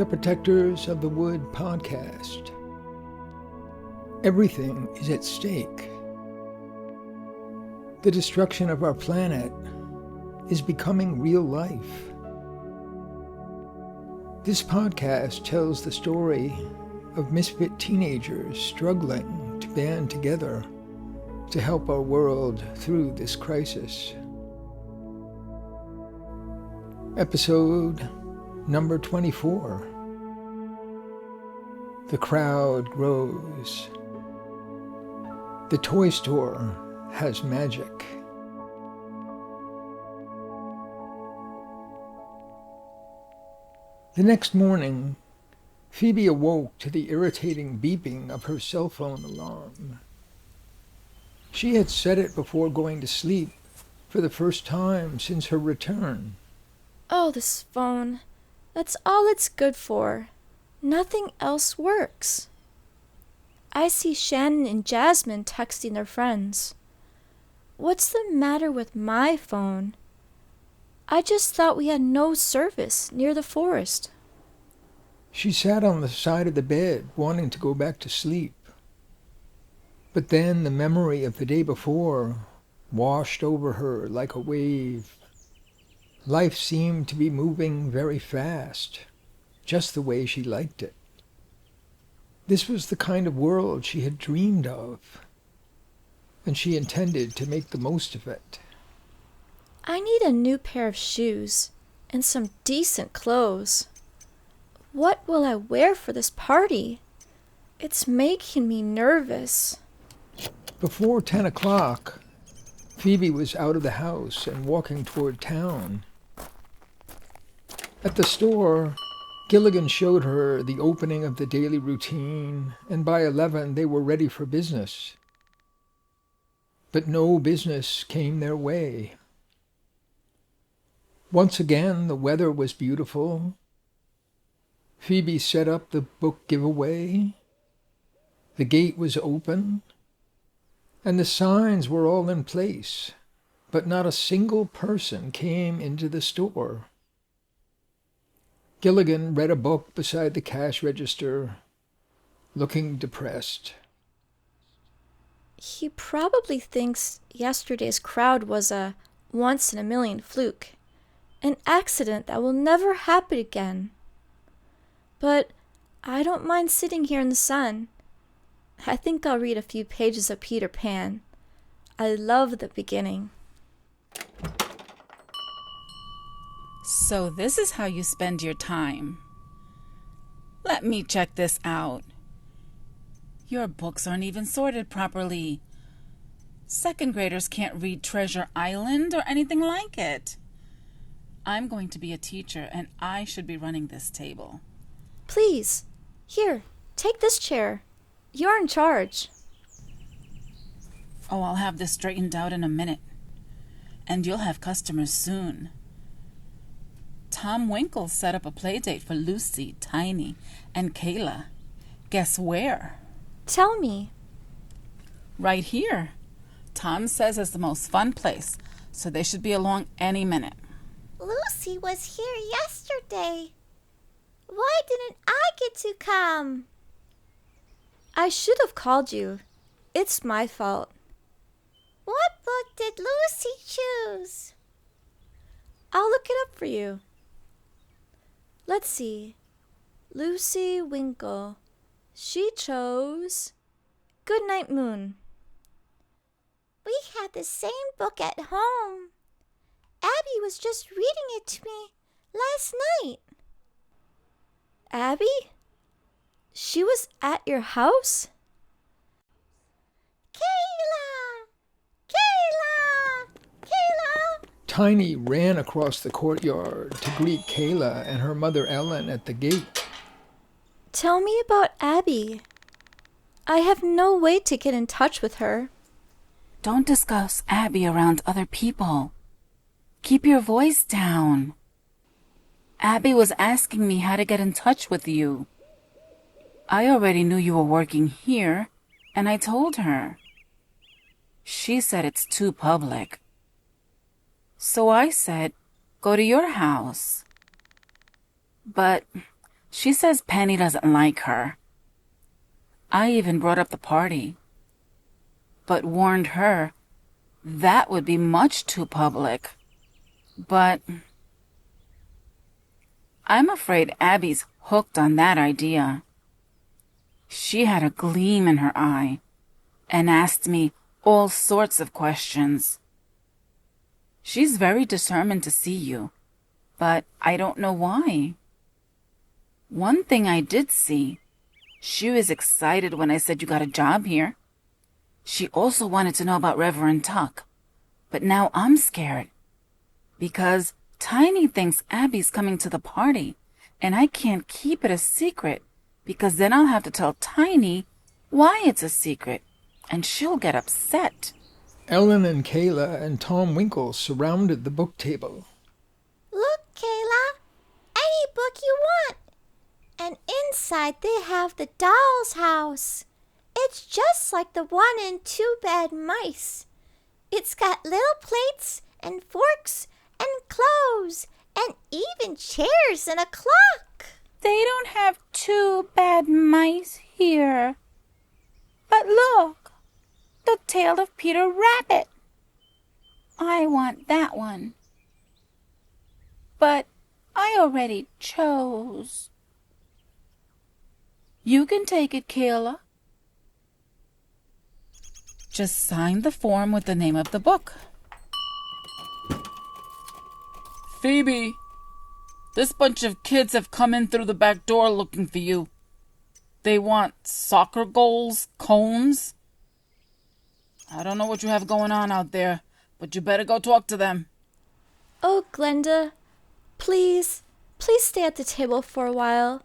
the Protectors of the Wood podcast. Everything is at stake. The destruction of our planet is becoming real life. This podcast tells the story of misfit teenagers struggling to band together to help our world through this crisis. Episode number 24. The crowd grows. The toy store has magic. The next morning, Phoebe awoke to the irritating beeping of her cell phone alarm. She had set it before going to sleep for the first time since her return. Oh, this phone. That's all it's good for. Nothing else works. I see Shannon and Jasmine texting their friends. What's the matter with my phone? I just thought we had no service near the forest. She sat on the side of the bed, wanting to go back to sleep. But then the memory of the day before washed over her like a wave. Life seemed to be moving very fast, just the way she liked it. This was the kind of world she had dreamed of, and she intended to make the most of it. I need a new pair of shoes and some decent clothes. What will I wear for this party? It's making me nervous. Before 10 o'clock, Phoebe was out of the house and walking toward town. At the store, Gilligan showed her the opening of the daily routine, and by 11 they were ready for business. But no business came their way. Once again, the weather was beautiful. Phoebe set up the book giveaway. The gate was open, and the signs were all in place, but not a single person came into the store. Gilligan read a book beside the cash register, looking depressed. He probably thinks yesterday's crowd was a once-in-a-million fluke, an accident that will never happen again. But I don't mind sitting here in the sun. I think I'll read a few pages of Peter Pan. I love the beginning. So this is how you spend your time. Let me check this out. Your books aren't even sorted properly. Second graders can't read Treasure Island or anything like it. I'm going to be a teacher, and I should be running this table. Please, here, take this chair. You're in charge. Oh, I'll have this straightened out in a minute. And you'll have customers soon. Tom Winkle set up a play date for Lucy, Tiny, and Kayla. Guess where? Tell me. Right here. Tom says it's the most fun place, so they should be along any minute. Lucy was here yesterday. Why didn't I get to come? I should have called you. It's my fault. What book did Lucy choose? I'll look it up for you. Let's see. Lucy Winkle. She chose Goodnight Moon. We had the same book at home. Abby was just reading it to me last night. Abby? She was at your house? Kayla! Kayla! Kayla! Tiny ran across the courtyard to greet Kayla and her mother Ellen at the gate. Tell me about Abby. I have no way to get in touch with her. Don't discuss Abby around other people. Keep your voice down. Abby was asking me how to get in touch with you. I already knew you were working here, and I told her. She said it's too public. So I said, go to your house. But She says Penny doesn't like her. I even brought up the party, but warned her that would be much too public. But I'm afraid Abby's hooked on that idea. She had a gleam in her eye and asked me all sorts of questions. She's very determined to see you, but I don't know why. One thing I did see, she was excited when I said you got a job here. She also wanted to know about Reverend Tuck, but now I'm scared because Tiny thinks Abby's coming to the party, and I can't keep it a secret because then I'll have to tell Tiny why it's a secret, and she'll get upset. Ellen and Kayla and Tom Winkle surrounded the book table. Look, Kayla, any book you want. And inside they have the doll's house. It's just like the one in Two Bad Mice. It's got little plates and forks and clothes and even chairs and a clock. They don't have Two Bad Mice here. But look, the Tale of Peter Rabbit. I want that one. But I already chose. You can take it, Kayla. Just sign the form with the name of the book. Phoebe, this bunch of kids have come in through the back door looking for you. They want soccer goals, cones. I don't know what you have going on out there, but you better go talk to them. Oh, Glenda, please stay at the table for a while.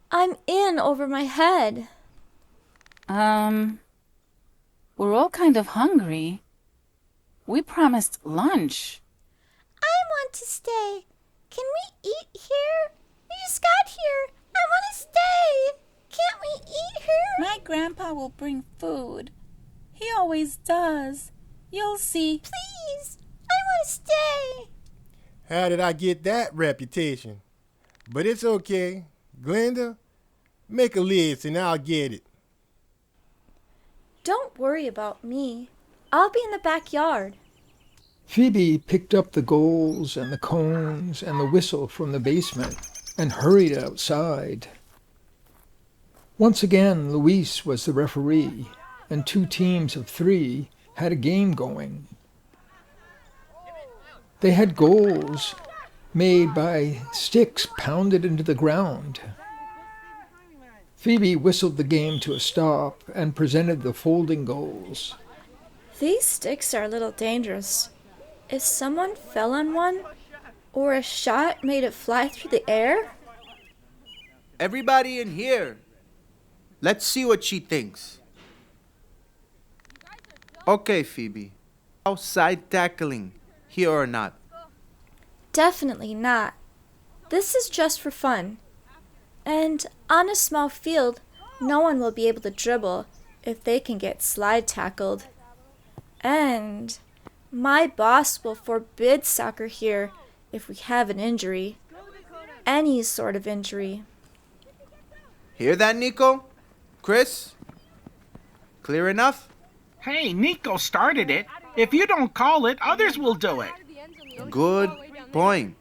I'm in over my head. We're all kind of hungry. We promised lunch. I want to stay. Can we eat here? We just got here. I want to stay. Can't we eat here? My grandpa will bring food. He always does. You'll see. Please, I want to stay. How did I get that reputation? But it's okay. Glenda, make a list and I'll get it. Don't worry about me. I'll be in the backyard. Phoebe picked up the goals and the cones and the whistle from the basement and hurried outside. Once again, Luis was the referee, and 2 teams of 3 had a game going. They had goals made by sticks pounded into the ground. Phoebe whistled the game to a stop and presented the folding goals. These sticks are a little dangerous. If someone fell on one, or a shot made it fly through the air? Everybody in here. Let's see what she thinks. Okay, Phoebe. Outside tackling, here or not? Definitely not. This is just for fun. And on a small field, no one will be able to dribble if they can get slide tackled. And my boss will forbid soccer here if we have an injury. Any sort of injury. Hear that, Nico? Chris? Clear enough? Hey, Nico started it. If you don't call it, others will do it. Good point.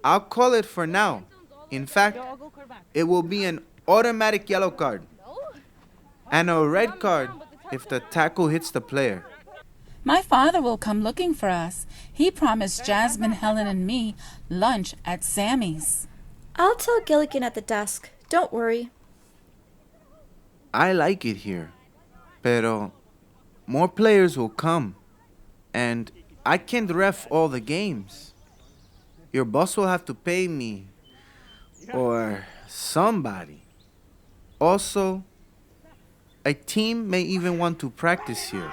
I'll call it for now. In fact, it will be an automatic yellow card. And a red card if the tackle hits the player. My father will come looking for us. He promised Jasmine, Helen, and me lunch at Sammy's. I'll tell Gilligan at the desk. Don't worry. I like it here. Pero more players will come. And I can't ref all the games. Your boss will have to pay me. Or somebody. Also, a team may even want to practice here.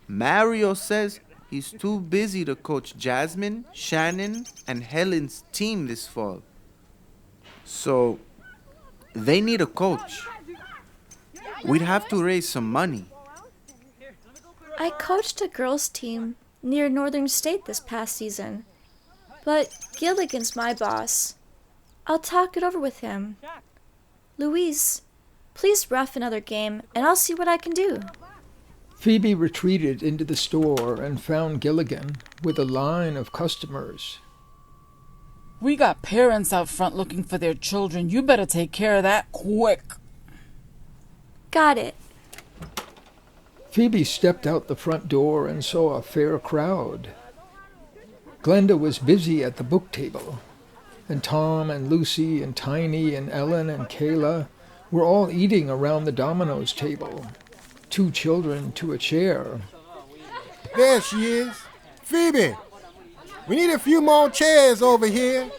Mario says he's too busy to coach Jasmine, Shannon, and Helen's team this fall. So, they need a coach. We'd have to raise some money. I coached a girls' team near Northern State this past season. But Gilligan's my boss. I'll talk it over with him. Louise, please ref another game, and I'll see what I can do. Phoebe retreated into the store and found Gilligan with a line of customers. We got parents out front looking for their children. You better take care of that quick. Got it. Phoebe stepped out the front door and saw a fair crowd. Glenda was busy at the book table, and Tom and Lucy and Tiny and Ellen and Kayla were all eating around the dominoes table, 2 children to a chair. There she is. Phoebe, we need a few more chairs over here.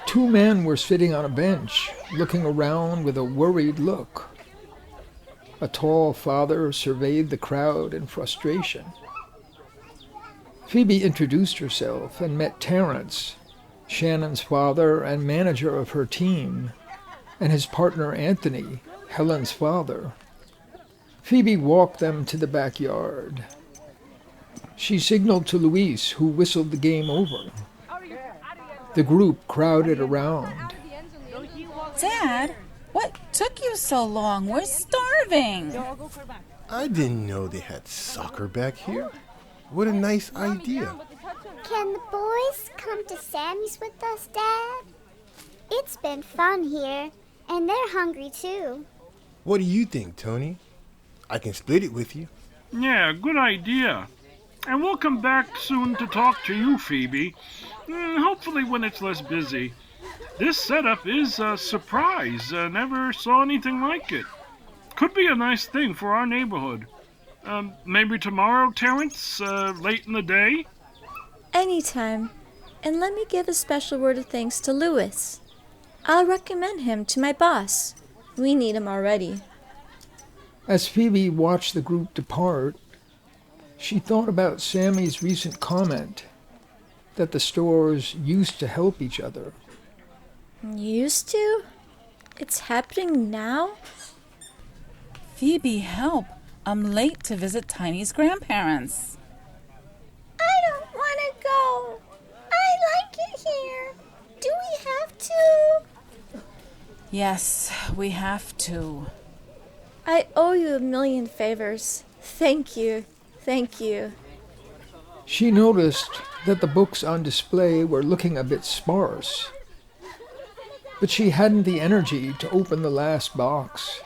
2 men were sitting on a bench, looking around with a worried look. A tall father surveyed the crowd in frustration. Phoebe introduced herself and met Terrence, Shannon's father and manager of her team, and his partner Anthony, Helen's father. Phoebe walked them to the backyard. She signaled to Luis, who whistled the game over. The group crowded around. Dad, what took you so long? We're starving. I didn't know they had soccer back here. What a nice idea. Can the boys come to Sammy's with us, Dad? It's been fun here, and they're hungry too. What do you think, Tony? I can split it with you. Yeah, good idea. And we'll come back soon to talk to you, Phoebe. Hopefully when it's less busy. This setup is a surprise. Never saw anything like it. Could be a nice thing for our neighborhood. Maybe tomorrow, Terrence? Late in the day? Anytime. And let me give a special word of thanks to Louis. I'll recommend him to my boss. We need him already. As Phoebe watched the group depart, she thought about Sammy's recent comment that the stores used to help each other. Used to? It's happening now? Phoebe, help. I'm late to visit Tiny's grandparents. I don't want to go. I like it here. Do we have to? Yes, we have to. I owe you a million favors. Thank you. Thank you. She noticed that the books on display were looking a bit sparse, but she hadn't the energy to open the last box.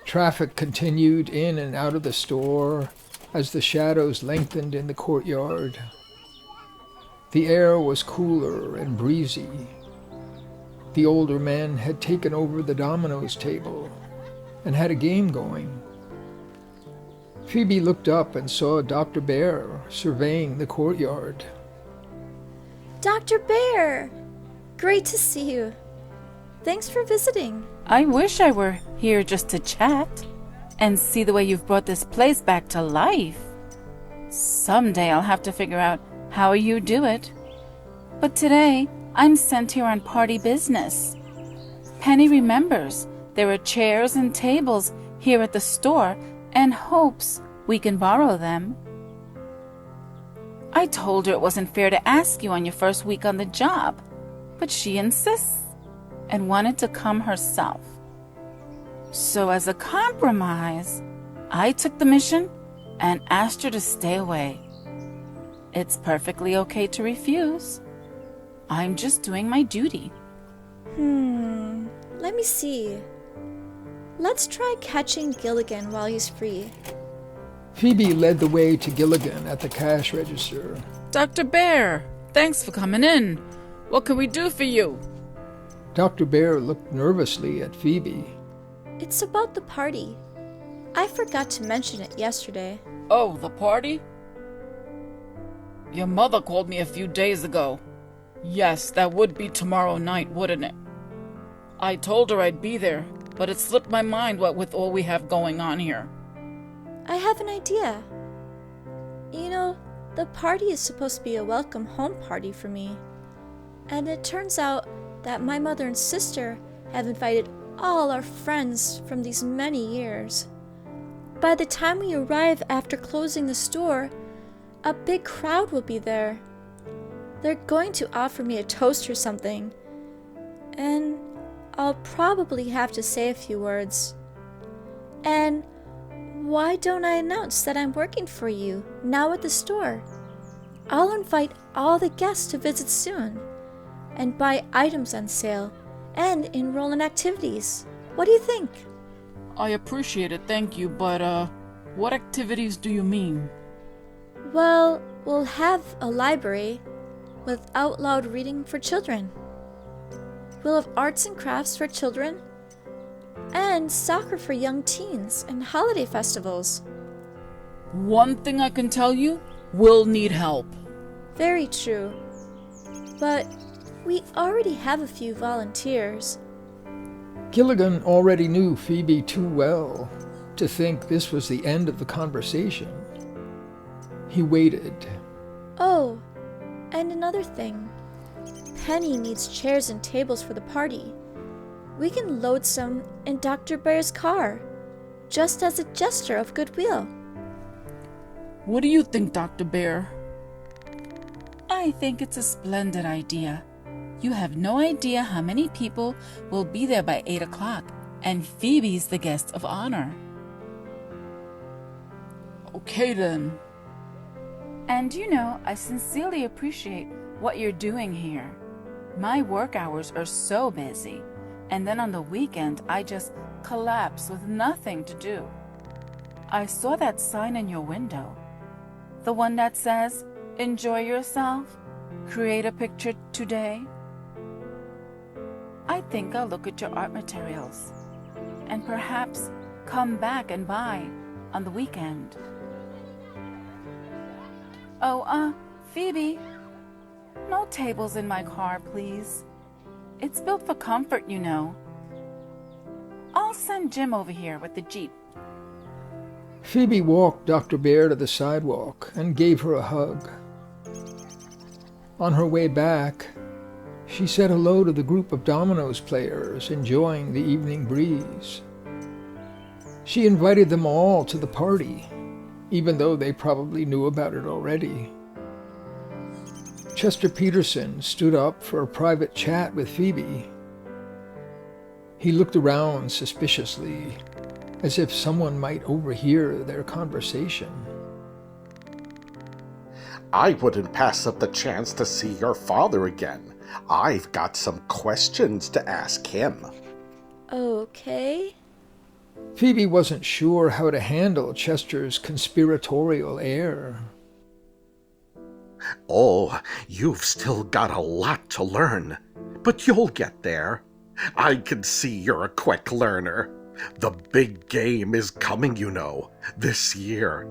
Traffic continued in and out of the store as the shadows lengthened in the courtyard. The air was cooler and breezy. The older men had taken over the dominoes table and had a game going. Phoebe looked up and saw Dr. Bear surveying the courtyard. Dr. Bear! Great to see you. Thanks for visiting. I wish I were here just to chat and see the way you've brought this place back to life. Someday I'll have to figure out how you do it. But today, I'm sent here on party business. Penny remembers there are chairs and tables here at the store and hopes we can borrow them. I told her it wasn't fair to ask you on your first week on the job, but she insists and wanted to come herself. So as a compromise, I took the mission and asked her to stay away. It's perfectly okay to refuse. I'm just doing my duty. Let me see. Let's try catching Gilligan while he's free. Phoebe led the way to Gilligan at the cash register. Dr. Bear, thanks for coming in. What can we do for you? Dr. Bear looked nervously at Phoebe. It's about the party. I forgot to mention it yesterday. Oh, the party? Your mother called me a few days ago. Yes, that would be tomorrow night, wouldn't it? I told her I'd be there, but it slipped my mind what with all we have going on here. I have an idea. You know, the party is supposed to be a welcome home party for me. And it turns out that my mother and sister have invited all our friends from these many years. By the time we arrive after closing the store, a big crowd will be there. They're going to offer me a toast or something, and I'll probably have to say a few words. And why don't I announce that I'm working for you now at the store? I'll invite all the guests to visit soon, and buy items on sale, and enroll in activities. What do you think? I appreciate it, thank you, but what activities do you mean? Well, we'll have a library with out loud reading for children. We'll have arts and crafts for children, and soccer for young teens, and holiday festivals. One thing I can tell you, we'll need help. Very true. But we already have a few volunteers. Gilligan already knew Phoebe too well to think this was the end of the conversation. He waited. Oh, and another thing. Penny needs chairs and tables for the party. We can load some in Dr. Bear's car, just as a gesture of goodwill. What do you think, Dr. Bear? I think it's a splendid idea. You have no idea how many people will be there by 8 o'clock, and Phoebe's the guest of honor. Okay then. And you know, I sincerely appreciate what you're doing here. My work hours are so busy, and then on the weekend I just collapse with nothing to do. I saw that sign in your window. The one that says, "Enjoy yourself, create a picture today." I think I'll look at your art materials and perhaps come back and buy on the weekend. Oh, Phoebe, no tables in my car, please. It's built for comfort, you know. I'll send Jim over here with the Jeep. Phoebe walked Dr. Bear to the sidewalk and gave her a hug. On her way back, she said hello to the group of dominoes players enjoying the evening breeze. She invited them all to the party, even though they probably knew about it already. Chester Peterson stood up for a private chat with Phoebe. He looked around suspiciously, as if someone might overhear their conversation. I wouldn't pass up the chance to see your father again. I've got some questions to ask him. Okay. Phoebe wasn't sure how to handle Chester's conspiratorial air. Oh, you've still got a lot to learn, but you'll get there. I can see you're a quick learner. The big game is coming, you know, this year.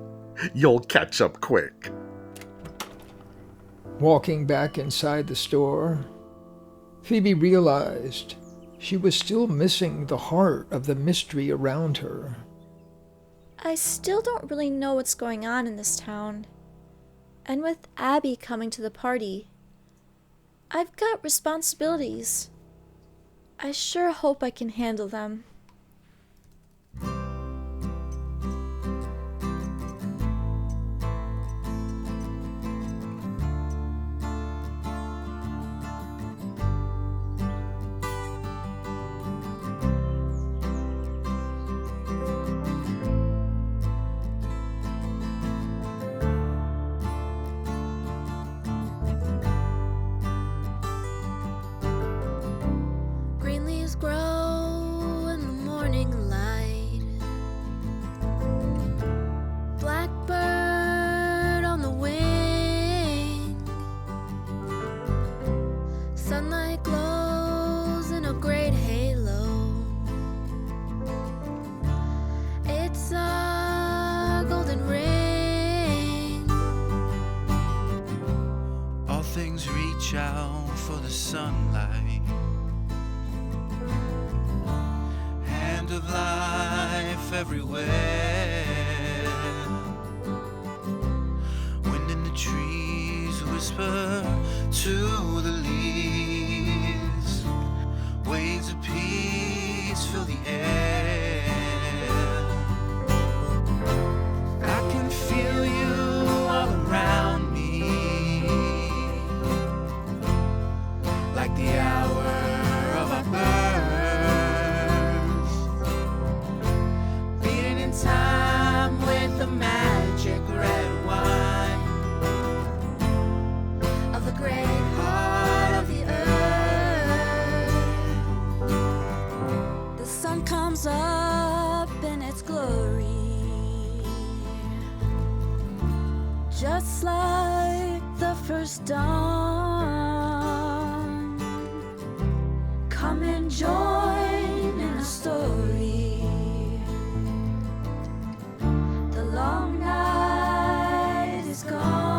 You'll catch up quick. Walking back inside the store, Phoebe realized she was still missing the heart of the mystery around her. I still don't really know what's going on in this town. And with Abby coming to the party, I've got responsibilities. I sure hope I can handle them. Green leaves grow in the morning light. Blackbird on the wing. Sunlight glows in a great halo. It's a golden ring. All things reach out for the sunlight. Hand of life everywhere. Wind in the trees whisper to the leaves. Waves of peace fill the air. I can feel you all around me. just like the first dawn. Come and join in the story. The long night is gone.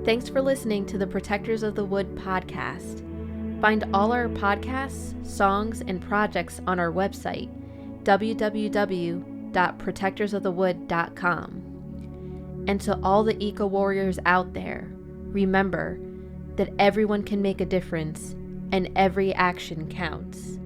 Thanks for listening to the Protectors of the Wood podcast. Find all our podcasts, songs, and projects on our website, www.protectorsofthewood.com. And to all the eco warriors out there, remember that everyone can make a difference and every action counts.